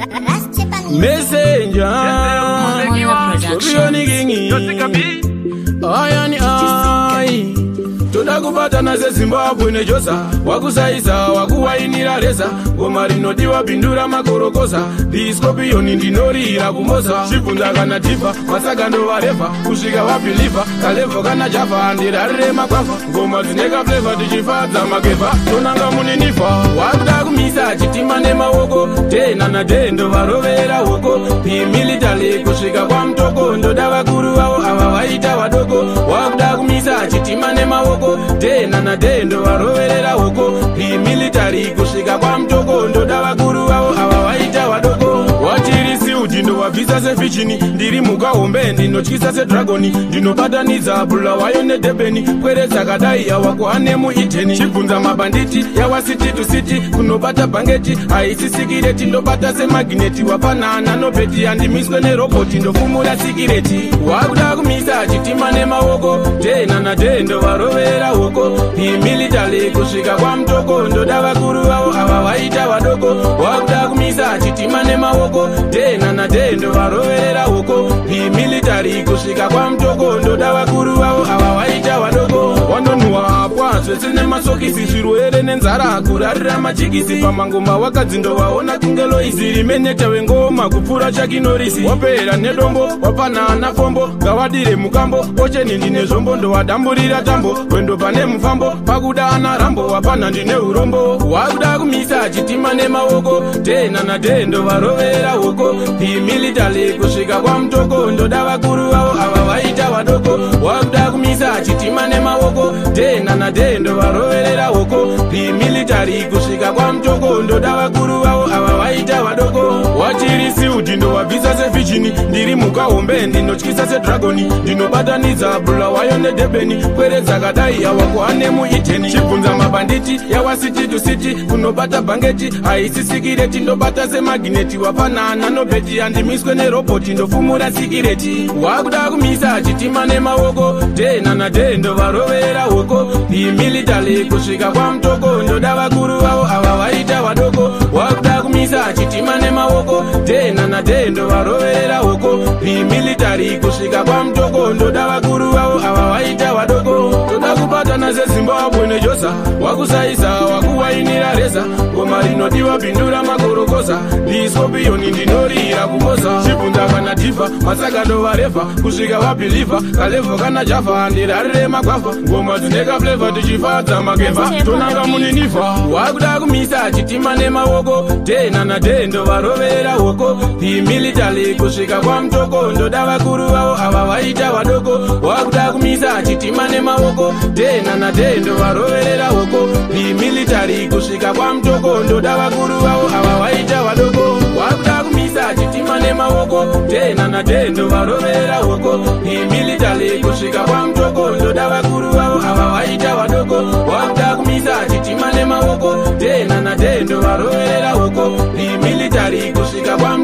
Messenger, ayani ai toda kubatana zeZimbabwe neJosa wakusaisa wakuwainira resa goma rinodiwa bindura makorokosa discopion ndinorira kumosa chibvunza kana tifa masagando varefa kusvika wabhiliva kalevo kana java andirarire makwafa ngoma dzineka flavor tichifadza makefa tonanga muninifa wakuda kumisa chitima nemaoko tena nadendo varovera hoko pimilitary kusvika kwamutoko ndoda vakuru vavo ava vaita vadoko wakuda kumisa chitima nemaoko tena nadendo varoverera hoko pimilitary kusvika kwamutoko ndoda vakuru vavo ava vaita vadoko watirisi udindo wabvisa sefichini ndiri mukahombe ndinotyisa sedragoni ndinobatanidza bhula wayo nedebeni kwere dzakadai yawakuhane muiteni chibvunza mabhanditi yawa city to city kunobata bhangeti haisi sikireti ndobata semagineti wapanana nobheti yandimiswe nerobhoti ndofumura sikireti wakuda kumisa chitima nemaoko tena nadendo varovera hoko pimilitary kusvika kwamutoko ndoda vakuru vavo ava vaita vadoko wakuda kumisa chitima nemaoko tena nadendo varoverera hoko pimilitary kusvika kwamutoko ndoda vakuru vavo ava vaita vadoko wandonhuwapwa zvese nemasokisi zvirwere nenzara kurarira majikisi pamangoma wakadzindovaona kungelo izi rimeneta wengoma kupfuura chakinorisi wapera nedombo wapanana fombo ngawadire mukambo ocheni ndine zvombo ndowadamburira tambo wendo pane mufambo pakuda ana rambo wapana ndine urombo wakuda kumisa chitima nemaoko tena nadendo varovera hoko pimilitary kusvika kwamutoko ndoda vakuru vavo ava vaita vadoko wakuda kumisa chitima nemaoko tena nadendo varoverera hoko pimilitary kusvika kwamutoko ndoda vakuru vavo ava vaita vadoko watirisi udindo wabvisa sefichini ndiri mukahombe ndinotyisa sedragoni ndinobatanidza bhula wayo nedebeni kwere dzakadai yawakuhane muiteni chibvunza mabhanditi yawa city to city kunobata bhangeti haisi sikireti ndobata semagineti wapanana nobheti yandimiswe nerobhoti ndofumura sikireti wakuda kumisa chitima nemaoko tena nadendo varovera hoko pimilitary kusvika kwamutoko ndoda vakuru vavo ava vaita vadoko wakuda kumisa chitima nemaoko tena nadendo varoverera hoko pimilitary kusvika kwamutoko ndoda vakuru vavo ava vaita vadoko toda kubatana zeZimbabwe neJosa wakusaisa wakuwainira resa goma rinodiwa bindura makorokosa discopion ndinorira kumosa chibvunza kana tifa masagando varefa kusvika wabhiliva kalevo kana java andirarire makwafa ngoma dzineka flavor tichifadza makefa tonanga muninifa wakuda kumisa chitima nemaoko tena nadendo varovera hoko pimilitary kusvika kwamutoko ndoda vakuru vavo ava vaita vadoko wakuda kumisa chitima nemaoko tena nadendo varoverera hoko pimilitary kusvika kwamutoko ndoda vakuru vavo ava vaita vadoko wakuda kumisa chitima nemaoko tena nadendo varoverera hoko pimilitary kusvika kwamutoko ndoda vakuru vavo ava vaita vadoko wakuda kumisa chitima nemaoko tena nadendo varoverera hoko pimilitary kusvika kwamutoko